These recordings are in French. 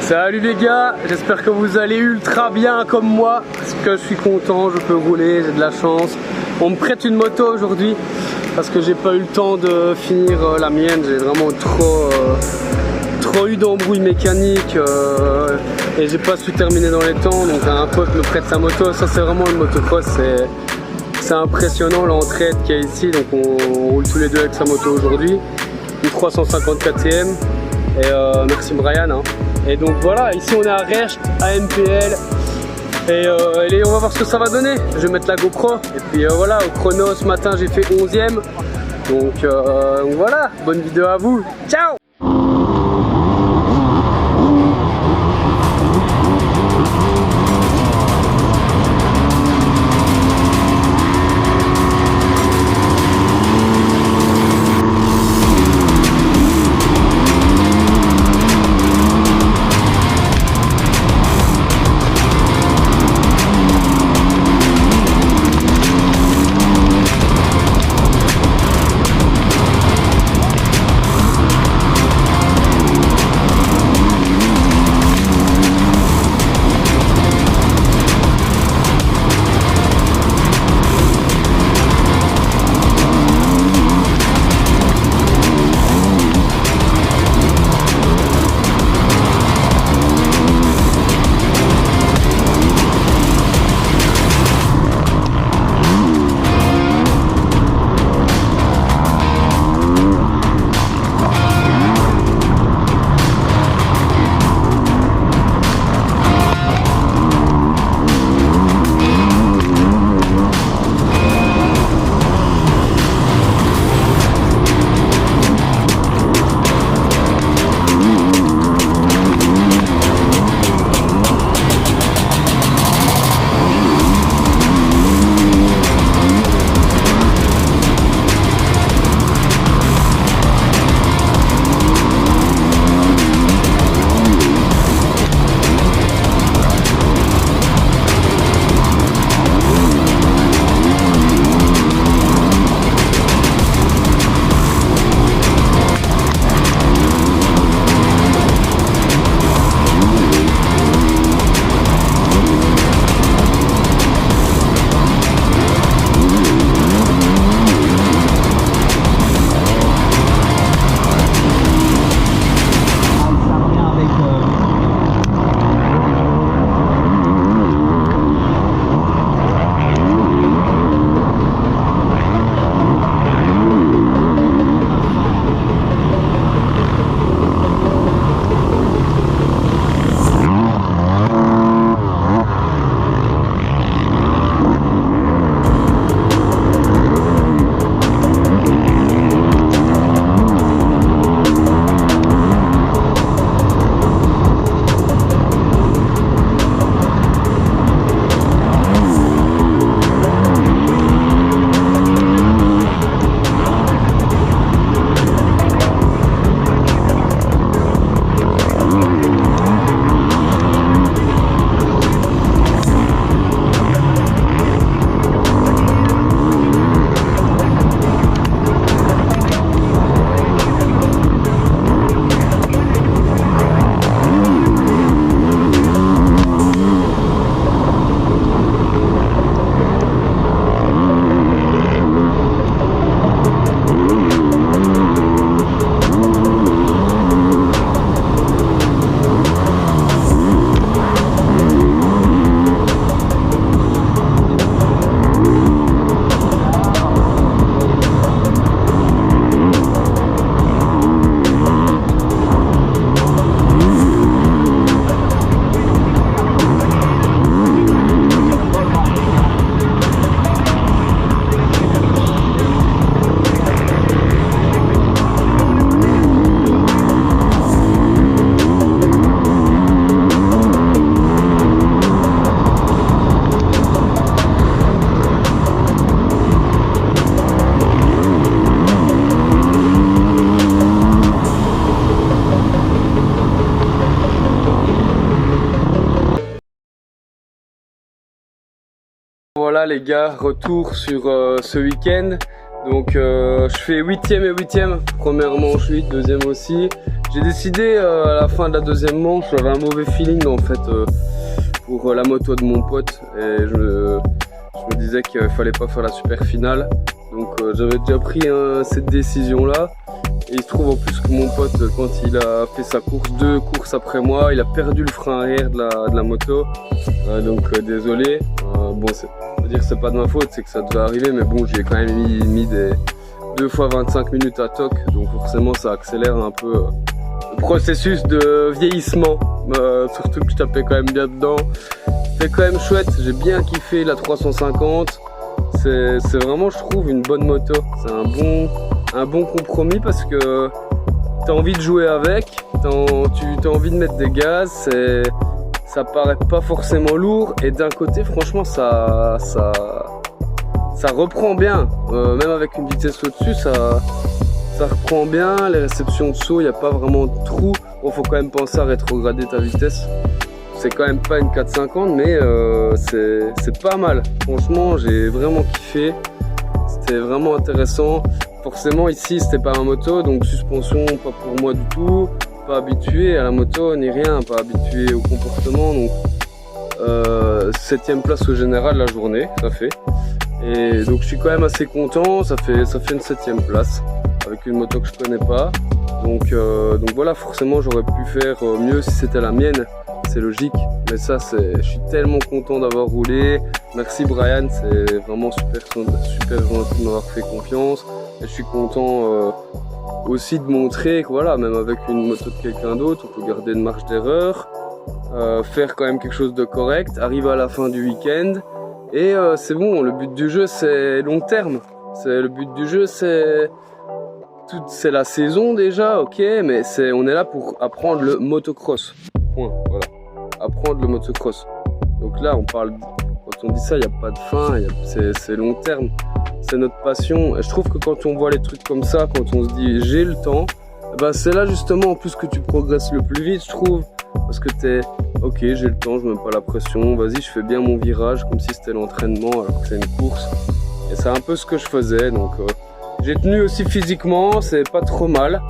Salut les gars, j'espère que vous allez ultra bien comme moi, parce que je suis content, je peux rouler, j'ai de la chance. On me prête une moto aujourd'hui parce que j'ai pas eu le temps de finir la mienne, j'ai vraiment trop eu d'embrouilles mécaniques et j'ai pas su terminer dans les temps, donc un pote me prête sa moto. Ça c'est vraiment une motocross, c'est impressionnant l'entraide qu'il y a ici, donc on roule tous les deux avec sa moto aujourd'hui, une 350 KTM et merci Brian hein. Et donc voilà, ici on est à Recht, à MPL et on va voir ce que ça va donner. Je vais mettre la GoPro et puis voilà, au chrono ce matin j'ai fait 11e, donc voilà, bonne vidéo à vous, ciao. Voilà les gars, retour sur ce week-end. Donc je fais 8e et 8e, première manche 8, deuxième aussi. J'ai décidé à la fin de la deuxième manche, j'avais un mauvais feeling en fait pour la moto de mon pote et je me disais qu'il fallait pas faire la super finale. Donc j'avais déjà pris cette décision là. Et il se trouve en plus que mon pote, quand il a fait sa course, 2 courses après moi, il a perdu le frein arrière de la moto. Donc désolé. Bon, c'est-à-dire que c'est pas de ma faute, c'est que ça devait arriver, mais bon, j'y ai quand même mis des 2 fois 25 minutes à toc, donc forcément ça accélère un peu le processus de vieillissement. Surtout que je tapais quand même bien dedans. C'était quand même chouette, j'ai bien kiffé la 350. C'est vraiment, je trouve, une bonne moto. C'est un bon compromis parce que tu as envie de jouer avec, tu as envie de mettre des gaz, ça paraît pas forcément lourd et d'un côté franchement ça reprend bien, même avec une vitesse au-dessus ça reprend bien, les réceptions de saut, il n'y a pas vraiment de trou. Bon, faut quand même penser à rétrograder ta vitesse, c'est quand même pas une 450 mais c'est pas mal, franchement j'ai vraiment kiffé, c'était vraiment intéressant. Forcément ici c'était pas ma moto, donc suspension pas pour moi du tout, pas habitué à la moto ni rien, pas habitué au comportement, donc 7e place au général la journée ça fait, et donc je suis quand même assez content, ça fait une 7e place avec une moto que je connais pas, donc voilà, forcément j'aurais pu faire mieux si c'était la mienne, c'est logique, mais ça je suis tellement content d'avoir roulé. Merci Brian, c'est vraiment super gentil de m'avoir fait confiance. Et je suis content aussi de montrer que voilà, même avec une moto de quelqu'un d'autre, on peut garder une marge d'erreur, faire quand même quelque chose de correct, arriver à la fin du week-end et c'est bon. Le but du jeu c'est long terme. Le but du jeu c'est la saison déjà, ok, mais on est là pour apprendre le motocross. Point, voilà. Apprendre le motocross. Donc là on parle, quand on dit ça, il n'y a pas de fin, c'est long terme. C'est notre passion. Et je trouve que quand on voit les trucs comme ça, quand on se dit j'ai le temps, ben c'est là justement en plus que tu progresses le plus vite, je trouve. Parce que t'es ok, j'ai le temps, je me mets pas la pression, vas-y, je fais bien mon virage comme si c'était l'entraînement alors que c'est une course. Et c'est un peu ce que je faisais. Donc j'ai tenu aussi physiquement, c'est pas trop mal.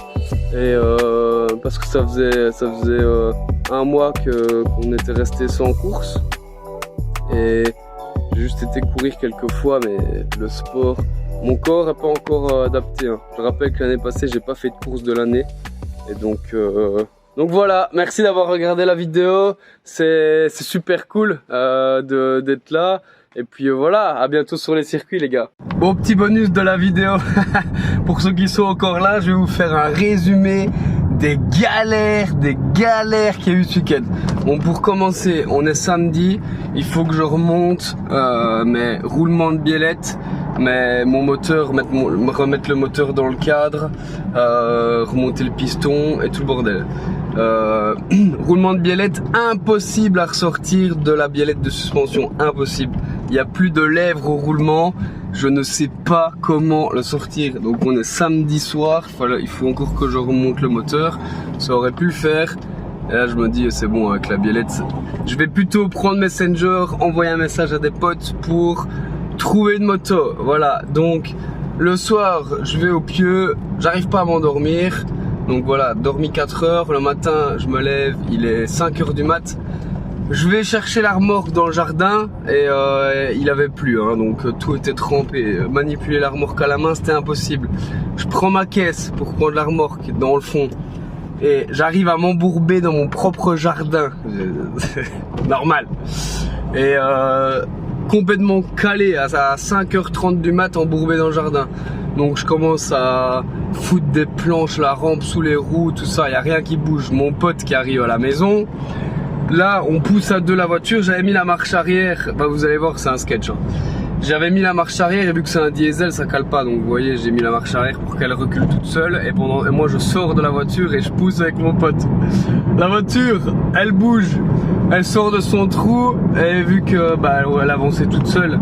Et parce que ça faisait 1 mois qu'on était resté sans course. Et j'ai juste été courir quelques fois, mais le sport, mon corps n'est pas encore adapté. Hein. Je rappelle que l'année passée, j'ai pas fait de course de l'année. Et donc voilà, merci d'avoir regardé la vidéo. C'est super cool d'être là. Et puis voilà, à bientôt sur les circuits les gars. Bon, petit bonus de la vidéo. Pour ceux qui sont encore là, je vais vous faire un résumé des galères qu'il y a eu ce week-end. Bon, pour commencer, on est samedi, il faut que je remonte mes roulements de biellette, mon moteur, remettre le moteur dans le cadre, remonter le piston et tout le bordel. Roulement de biellette, impossible à ressortir de la biellette de suspension, impossible. Il n'y a plus de lèvres au roulement, je ne sais pas comment le sortir. Donc on est samedi soir, il faut encore que je remonte le moteur, ça aurait pu le faire. Et là je me dis c'est bon, avec la biellette, je vais plutôt prendre Messenger, envoyer un message à des potes pour trouver une moto. Voilà, donc le soir je vais au pieu, j'arrive pas à m'endormir. Donc voilà, dormi 4 heures, le matin je me lève, il est 5 heures du mat. Je vais chercher la remorque dans le jardin et il avait plu, hein, donc tout était trempé. Manipuler la remorque à la main c'était impossible. Je prends ma caisse pour prendre la remorque dans le fond et j'arrive à m'embourber dans mon propre jardin. Normal. Et complètement calé à 5h30 du mat, embourbé dans le jardin. Donc je commence à foutre des planches, la rampe sous les roues, tout ça, il n'y a rien qui bouge. Mon pote qui arrive à la maison, là on pousse à 2 la voiture, j'avais mis la marche arrière, bah, vous allez voir c'est un sketch. Hein. J'avais mis la marche arrière et vu que c'est un diesel ça cale pas, donc vous voyez j'ai mis la marche arrière pour qu'elle recule toute seule et moi je sors de la voiture et je pousse avec mon pote. La voiture elle bouge, elle sort de son trou et vu que bah, elle avançait toute seule,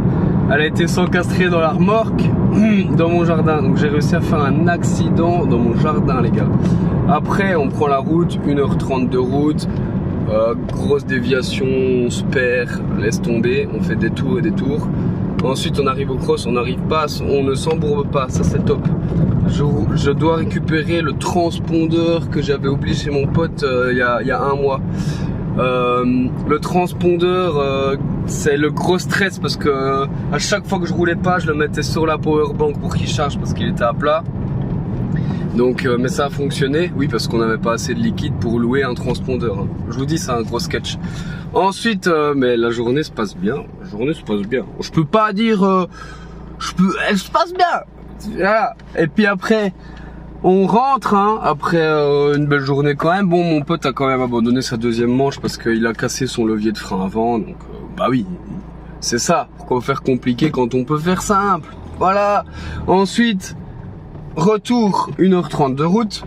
elle a été s'encastrer dans la remorque dans mon jardin, donc j'ai réussi à faire un accident dans mon jardin les gars. Après on prend la route, 1h30 de route, grosse déviation, on se perd, laisse tomber, on fait des tours et des tours. Ensuite on arrive au cross, on n'arrive pas, on ne s'embourbe pas, ça c'est top. Je dois récupérer le transpondeur que j'avais oublié chez mon pote il y a un mois. Le transpondeur c'est le gros stress parce que à chaque fois que je roulais pas, je le mettais sur la powerbank pour qu'il charge parce qu'il était à plat. Donc mais ça a fonctionné, oui, parce qu'on n'avait pas assez de liquide pour louer un transpondeur, hein. Je vous dis, c'est un gros sketch. Ensuite mais la journée se passe bien, je peux pas dire elle se passe bien, voilà. Et puis après on rentre, hein, après une belle journée quand même. Bon, mon pote a quand même abandonné sa deuxième manche parce qu'il a cassé son levier de frein avant. Donc bah oui, c'est ça, pourquoi faire compliqué quand on peut faire simple, voilà. Ensuite retour 1h30 de route,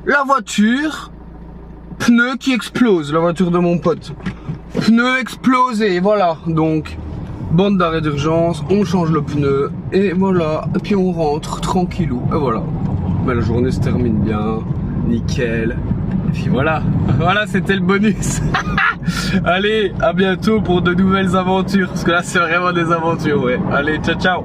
la voiture, pneu qui explose, la voiture de mon pote, pneu explosé, voilà. Donc bande d'arrêt d'urgence, on change le pneu et voilà, et puis on rentre tranquillou et voilà. Mais la journée se termine bien, nickel. Et puis voilà, voilà, c'était le bonus. Allez, à bientôt pour de nouvelles aventures, parce que là c'est vraiment des aventures, ouais. Allez, ciao ciao.